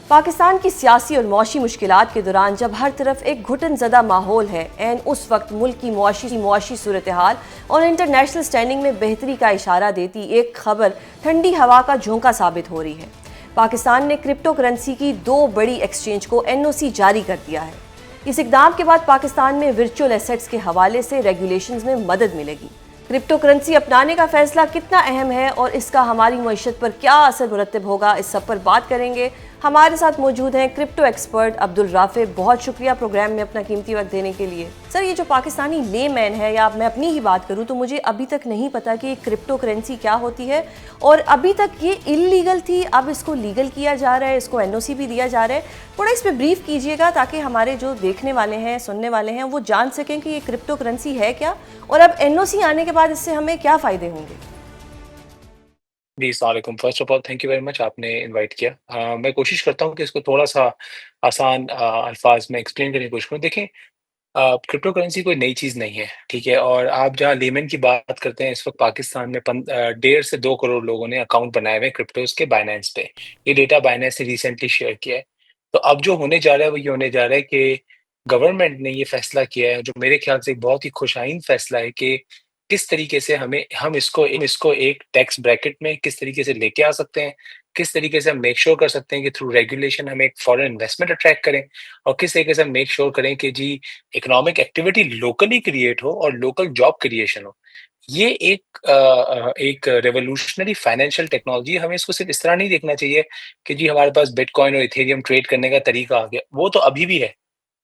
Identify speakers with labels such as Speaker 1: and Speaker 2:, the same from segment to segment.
Speaker 1: पाकिस्तान की सियासी और मौशी मुश्किलात के दौरान जब हर तरफ एक घुटन ज़दा माहौल है एन उस वक्त मुल्क की मुआशी सूरत हाल और इंटरनेशनल स्टैंडिंग में बेहतरी का इशारा देती एक खबर ठंडी हवा का झोंका साबित हो रही है। पाकिस्तान ने क्रिप्टो करेंसी की 2 बड़ी एक्सचेंज को NOC जारी कर दिया है। इस इकदाम के बाद पाकिस्तान में वर्चुअल एसेट्स के हवाले से रेगुलेशंस में मदद मिलेगी। क्रिप्टो करेंसी अपनाने का फैसला कितना अहम है और इसका हमारी मईशत पर क्या असर मुरतब होगा, इस सब पर बात करेंगे। हमारे साथ मौजूद हैं क्रिप्टो एक्सपर्ट अब्दुल राफे। बहुत शुक्रिया प्रोग्राम में अपना कीमती वक्त देने के लिए। सर, ये जो पाकिस्तानी लेमैन है या मैं अपनी ही बात करूं तो मुझे अभी तक नहीं पता कि क्रिप्टो करेंसी क्या होती है और अभी तक ये इलीगल थी, अब इसको लीगल किया जा रहा है, इसको NOC भी दिया जा रहा है। थोड़ा इस पर ब्रीफ कीजिएगा ताकि हमारे जो देखने वाले हैं, सुनने वाले हैं, वो जान सकें कि ये क्रिप्टो करेंसी है क्या और अब NOC आने के बाद इससे हमें क्या फ़ायदे होंगे।
Speaker 2: जी, अस्सलाम first of all thank you very much आपने इनवाइट किया। मैं कोशिश करता हूँ कि इसको थोड़ा-सा आसान अल्फाज़ में एक्सप्लेन करने की कोशिश करूँ। देखें, क्रिप्टो करेंसी कोई नई चीज़ नहीं है, ठीक है? और आप जहाँ लेमन की बात करते हैं, इस वक़्त पाकिस्तान में 1.5 से 2 करोड़ लोगों ने अकाउंट बनाए हुए हैं क्रिप्टोज़ के बायनेंस पे। ये डेटा बायनेंस ने रिसेंटली शेयर किया है। तो अब जो होने जा रहा है, वो ये होने जा रहा है कि गवर्नमेंट ने ये फैसला किया है, जो मेरे ख्याल से एक बहुत ही खुशाइन फैसला है कि किस तरीके से हम इसको एक टैक्स ब्रैकेट में किस तरीके से लेके आ सकते हैं, किस तरीके से हम मेक श्योर कर सकते हैं कि थ्रू रेगुलेशन हम एक फॉरेन इन्वेस्टमेंट अट्रैक्ट करें और किस तरीके से हम मेक श्योर करें कि जी इकोनॉमिक एक्टिविटी लोकली क्रिएट हो और लोकल जॉब क्रिएशन हो। ये एक रेवोल्यूशनरी फाइनेंशियल टेक्नोलॉजी है। हमें इसको सिर्फ इस तरह नहीं देखना चाहिए कि जी हमारे पास बिटकॉइन और इथेरियम ट्रेड करने का तरीका आ गया। वो तो अभी भी है।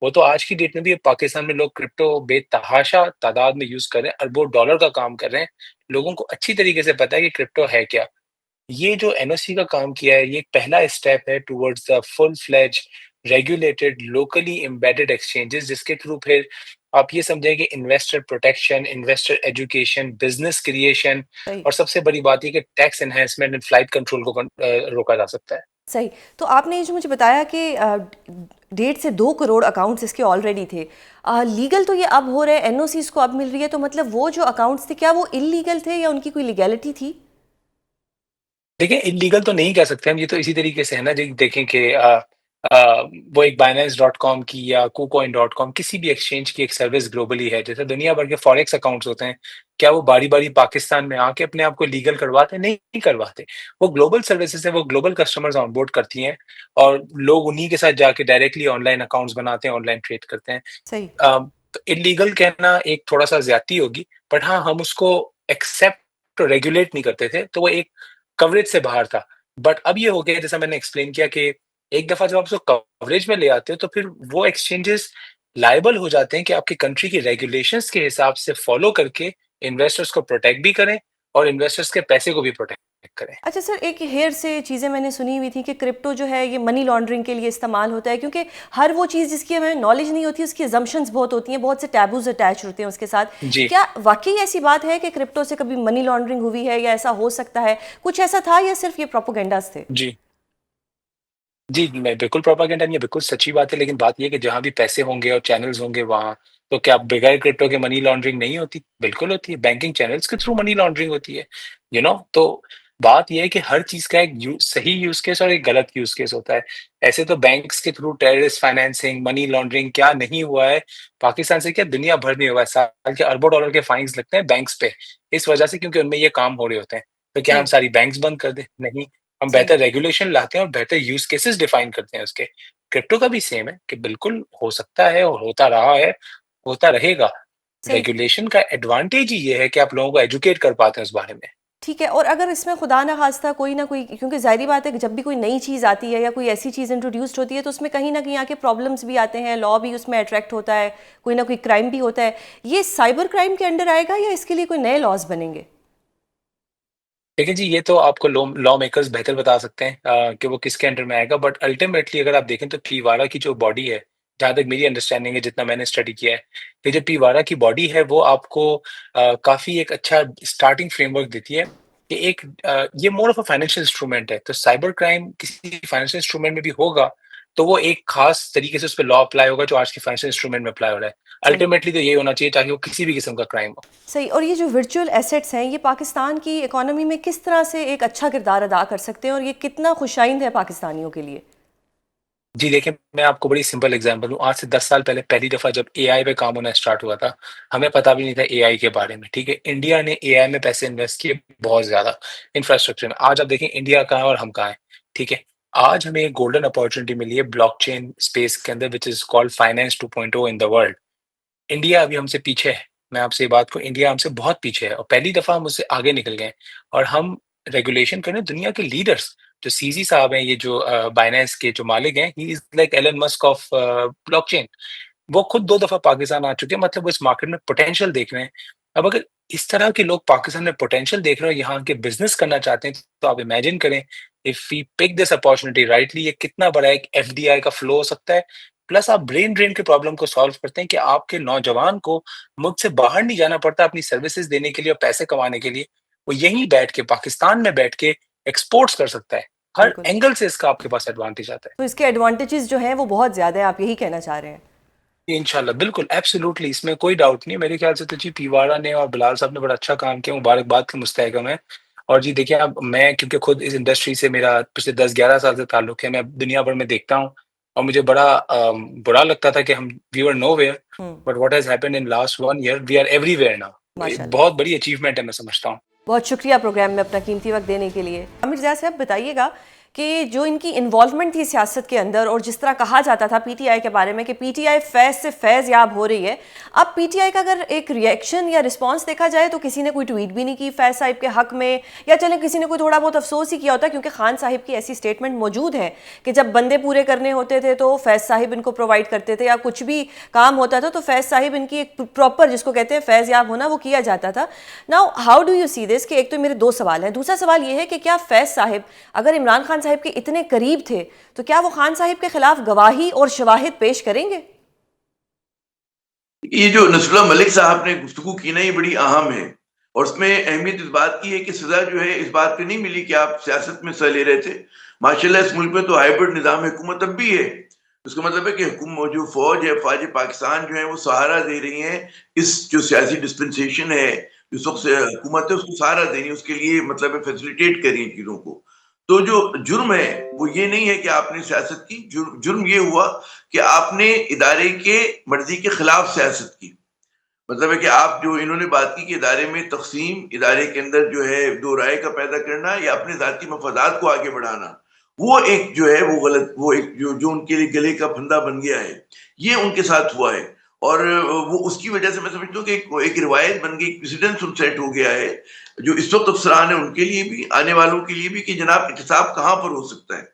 Speaker 2: वो तो आज की डेट में भी पाकिस्तान में लोग क्रिप्टो बेतहाशा तादाद में यूज़ कर रहे हैं, अरबों डॉलर का काम कर रहे हैं। लोगों को अच्छी तरीके से पता है कि क्रिप्टो है क्या। ये जो NOC का काम किया है, ये एक पहला स्टेप है towards the full fledged regulated locally embedded exchanges, जिसके थ्रू फिर आप ये समझें कि investor protection, investor education, business creation
Speaker 1: सही
Speaker 2: और सबसे बड़ी बात ये कि tax enhancement and flight control को रोका जा सकता है।
Speaker 1: सही। तो आपने ये जो मुझे बताया कि 1.5 से 2 करोड़ अकाउंट्स इसके ऑलरेडी थे, लीगल तो ये अब हो रहे हैं, NOC को अब मिल रही है, तो मतलब वो जो अकाउंट्स थे क्या वो इलीगल थे या उनकी कोई लीगैलिटी थी?
Speaker 2: देखिए, इल्लीगल तो नहीं कह सकते हम, ये तो इसी तरीके से है ना जी। देखें कि वो एक बाइनेंस डॉट कॉम की या कुकॉइन डॉट कॉम किसी भी एक्सचेंज की एक सर्विस ग्लोबली है। जैसे दुनिया भर के फॉरेक्स अकाउंट्स होते हैं, क्या वो बारी-बारी पाकिस्तान में आके अपने आप को लीगल करवाते हैं? नहीं करवाते। वो ग्लोबल सर्विसेज़ है, वो ग्लोबल कस्टमर्स ऑनबोर्ड करती हैं और लोग उन्हीं के साथ जाके डायरेक्टली ऑनलाइन अकाउंट्स बनाते हैं, ऑनलाइन ट्रेड करते हैं।
Speaker 1: सही।
Speaker 2: तो इल्लीगल कहना एक थोड़ा-सा ज़्यादती होगी, बट हाँ, हम उसको एक्सेप्ट और रेगुलेट नहीं करते थे, तो वो एक कवरेज से बाहर था। बट अब ये हो गया, जैसा मैंने एक्सप्लेन किया कि एक दफ़ा जब आप उसको कवरेज में ले आते हो, तो फिर वो एक्सचेंजेस लायबल हो जाते हैं कि आपकी कंट्री की रेगुलेशंस के हिसाब से फॉलो करके इन्वेस्टर्स को प्रोटेक्ट भी करें और इन्वेस्टर्स के पैसे को भी प्रोटेक्ट करें।
Speaker 1: अच्छा सर, एक हेर से चीज़ें मैंने सुनी हुई थी कि क्रिप्टो जो है ये मनी लॉन्ड्रिंग के लिए इस्तेमाल होता है, क्योंकि हर वो चीज़ जिसकी हमें नॉलेज नहीं होती उसकी अजम्पशंस बहुत होती हैं, बहुत से टैबूज अटैच होते हैं उसके साथ।
Speaker 2: जी।
Speaker 1: क्या वाकई ऐसी बात है कि क्रिप्टो से कभी मनी लॉन्ड्रिंग हुई है या ऐसा हो सकता है? कुछ ऐसा था या सिर्फ ये प्रोपोगंडास थे?
Speaker 2: जी। जी, मैं बिल्कुल प्रोपेगेंडा नहीं है, बिल्कुल सच्ची बात है, लेकिन बात ये है कि जहाँ भी पैसे होंगे और चैनल्स होंगे वहाँ, तो क्या बगैर क्रिप्टो के मनी लॉन्ड्रिंग नहीं होती? बिल्कुल होती है, बैंकिंग चैनल्स के थ्रू मनी लॉन्ड्रिंग होती है, तो बात ये है कि हर चीज़ का एक सही यूज़ केस और एक गलत यूज़ केस होता है। ऐसे तो बैंक्स के through terrorist financing, money laundering क्या नहीं हुआ है, पाकिस्तान से क्या दुनिया भर में हुआ है। साल के अरबों डॉलर के फाइन्स लगते हैं बैंक्स पे, इस वजह से क्योंकि उनमें ये काम हो रहे होते हैं। तो क्या हम
Speaker 1: सही।
Speaker 2: सारी बैंक्स बंद कर दें? नहीं। हम
Speaker 1: सही।
Speaker 2: बेहतर रेगुलेशन लाते हैं और बेहतर यूज़ केसेस डिफाइन करते हैं उसके। क्रिप्टो का भी सेम है कि बिल्कुल हो सकता है और होता रहा है, होता रहेगा।
Speaker 1: सही।
Speaker 2: रेगुलेशन का एडवांटेज ही ये है कि आप लोगों को एजुकेट कर पाते हैं उस बारे में।
Speaker 1: ठीक है। और अगर इसमें खुदा ना खास्ता कोई ना कोई, क्योंकि ज़ाहिर बात है कि जब भी कोई नई चीज़ आती है या कोई ऐसी चीज़ इंट्रोड्यूस्ड होती है तो उसमें कहीं ना कहीं आके प्रॉब्लम्स भी आते हैं, लॉ भी उसमें अट्रैक्ट होता है, कोई ना कोई क्राइम भी होता है। ये साइबर क्राइम के अंडर आएगा या इसके लिए कोई नए लॉज बनेंगे?
Speaker 2: देखिए जी, ये तो आपको लॉ मेकर्स बेहतर बता सकते हैं कि वो किसके अंडर में आएगा, बट अल्टीमेटली अगर आप देखें तो पीवारा की जो बॉडी है, जहाँ तक मेरी अंडरस्टैंडिंग है, जितना मैंने स्टडी किया है, ये जो पीवारा की बॉडी है वो आपको काफ़ी एक अच्छा स्टार्टिंग फ्रेमवर्क देती है कि ये more of a financial instrument है, तो साइबर क्राइम किसी फाइनेंशियल इंस्ट्रूमेंट में भी होगा, तो वो एक खास तरीके से उस पे लॉ अप्लाई होगा जो आज के फाइनेंशियल इंस्ट्रूमेंट में अप्लाई हो रहा है।
Speaker 1: सही।
Speaker 2: अल्टीमेटली तो यही होना चाहिए, चाहे वो किसी भी किस्म का क्राइम हो।
Speaker 1: सही। और ये जो वर्चुअल एसेट्स हैं ये पाकिस्तान की इकोनॉमी में किस तरह से एक अच्छा किरदार अदा कर सकते हैं और ये कितना खुशाइंद है पाकिस्तानियों के लिए?
Speaker 2: जी देखिए, मैं आपको बड़ी सिंपल एग्ज़ाम्पल दूँ, आज से 10 साल पहले पहली दफ़ा जब एआई पे काम होना स्टार्ट हुआ था, हमें पता भी नहीं था एआई के बारे में, ठीक है? इंडिया ने एआई में पैसे इन्वेस्ट किए बहुत ज़्यादा, इंफ्रास्ट्रक्चर में। आज आप देखें इंडिया कहाँ है और हम कहाँ हैं, ठीक है? आज हमें एक गोल्डन अपॉर्च्युनिटी मिली है ब्लॉकचेन स्पेस के अंदर which is called finance 2.0 in the world. India अभी हमसे पीछे है। मैं आपसे ये बात कहूँ इंडिया हमसे बहुत पीछे है और पहली दफ़ा हम उससे आगे निकल गए हैं और हम रेगुलेशन करें दुनिया के लीडर्स जो सीज़ी साहब हैं, ये जो बायनेंस के जो मालिक हैं, he is like Elon Musk of blockchain. वो खुद 2 दफ़ा पाकिस्तान आ चुके हैं, मतलब वो इस मार्केट में पोटेंशियल देख रहे हैं। अब अगर इस तरह के लोग पाकिस्तान में पोटेंशियल देख रहे हैं और यहाँ आके बिज़नेस करना चाहते हैं, तो आप इमेजिन करें if we pick this opportunity rightly, ये कितना बड़ा एक एफडीआई का फ्लो हो सकता है। प्लस आप ब्रेन ड्रेन के प्रॉब्लम को सॉल्व करते हैं कि आपके नौजवान को मुल्क से बाहर नहीं जाना पड़ता अपनी सर्विसेज़ देने के लिए और पैसे कमाने के लिए। वो यहीं बैठ के, पाकिस्तान में बैठ के एक्सपोर्ट्स कर सकता है। हर
Speaker 1: बिल्कुल।
Speaker 2: एंगल से इसका आपके पास एडवांटेज आता है।
Speaker 1: तो इसके एडवांटेजेस जो हैं वो बहुत ज़्यादा हैं, आप यही कहना चाह रहे हैं?
Speaker 2: इंशाल्लाह, बिल्कुल, एब्सोल्यूटली इसमें कोई डाउट नहीं है। मेरे ख्याल से तो जी पीवारा ने और बिलाल साहब ने बड़ा अच्छा काम किया, मुबारकबाद के मुस्तहिक हैं। और जी देखिए अब मैं क्योंकि खुद इस इंडस्ट्री से मेरा पिछले 10-11 साल से ताल्लुक है, मैं दुनिया भर में देखता हूँ और मुझे बड़ा बुरा लगता था कि हम वी वर नोवेयर,
Speaker 1: हुँ,
Speaker 2: but what has happened in last 1 year we are everywhere now. ये
Speaker 1: माशाल्लाह।
Speaker 2: बहुत बड़ी अचीवमेंट है मैं समझता हूँ।
Speaker 1: बहुत शुक्रिया प्रोग्राम में अपना कीमती वक्त देने के लिए। आमिर ज़िया साहब बताइएगा कि जो इनकी इन्वॉल्वमेंट थी सियासत के अंदर और जिस तरह कहा जाता था पीटीआई के बारे में कि पीटीआई फैज़ से फैज़ याब हो रही है, अब पीटीआई का अगर एक रिएक्शन या रिस्पांस देखा जाए तो किसी ने कोई ट्वीट भी नहीं की फैज़ साहिब के हक में, या चलें किसी ने कोई थोड़ा बहुत अफसोस ही किया होता, क्योंकि खान साहिब की ऐसी स्टेटमेंट मौजूद है कि जब बंदे पूरे करने होते थे तो फैज़ साहिब इनको प्रोवाइड करते थे, या कुछ भी काम होता था तो फैज़ साहिब इनकी एक प्रॉपर, जिसको कहते हैं फैज़ याब होना, वो किया जाता था। Now how do you see this, कि एक तो मेरे दो सवाल हैं, दूसरा सवाल ये है कि क्या फैज़ साहिब अगर इमरान खान साहिब के इतने करीब थे तो क्या वो खान साहिब के खिलाफ गवाही और शवाहिद पेश करेंगे?
Speaker 3: ये जो नसरुल्लाह मलिक साहब ने गुफ्तगू की ना, ये बड़ी अहम है और उसमें अहमियत इस बात की है कि सज़ा जो है इस बात पे नहीं मिली कि आप सियासत में हिस्सा ले रहे थे। माशाल्लाह इस मुल्क में तो हाइब्रिड निज़ाम हुकूमत अब भी है। उसका मतलब है कि जो फ़ौज है, फ़ौज पाकिस्तान जो है वो सहारा दे रही हैं, इस जो सियासी डिस्पेंसेशन है, इस वक़्त से हुकूमत है उसको सहारा दे रही है, उसके लिए मतलब है फैसिलिटेट कर रही हैं चीज़ों को। तो जो जुर्म है वो ये नहीं है कि आपने सियासत की, जुर्म ये हुआ कि आपने इदारे के मर्ज़ी के खिलाफ सियासत की। मतलब है कि आप जो इन्होंने बात की कि इदारे में तक़सीम, इदारे के अंदर जो है दो राय का पैदा करना या अपने ज़ाती मफ़ादात को आगे बढ़ाना, वो एक जो है वो गलत, वो एक जो उनके लिए गले का फंदा बन गया है, ये उनके साथ हुआ है। और वो उसकी वजह से मैं समझता हूँ कि एक रिवायत बन गई, एक प्रेसिडेंस सेट हो गया है, जो इस वक़्त अफ़सरान हैं उनके लिए भी, आने वालों के लिए भी, कि जनाब एहतसाब कहाँ पर हो सकता है।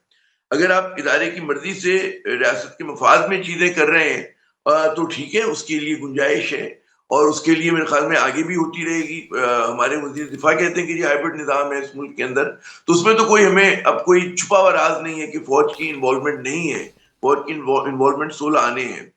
Speaker 3: अगर आप इदारे की मर्ज़ी से रियासत के मफाद में चीज़ें कर रहे हैं तो ठीक है, उसके लिए गुंजाइश है और उसके लिए मेरे ख़्याल में आगे भी होती रहेगी। हमारे वज़ीर दिफ़ा कहते हैं कि ये हाइब्रिड निज़ाम है इस मुल्क के अंदर, तो उसमें तो कोई हमें अब कोई छुपा हुआ राज़ नहीं है कि फ़ौज की इन्वॉल्वमेंट नहीं है। फ़ौज की इन्वॉल्वमेंट 16 आने हैं।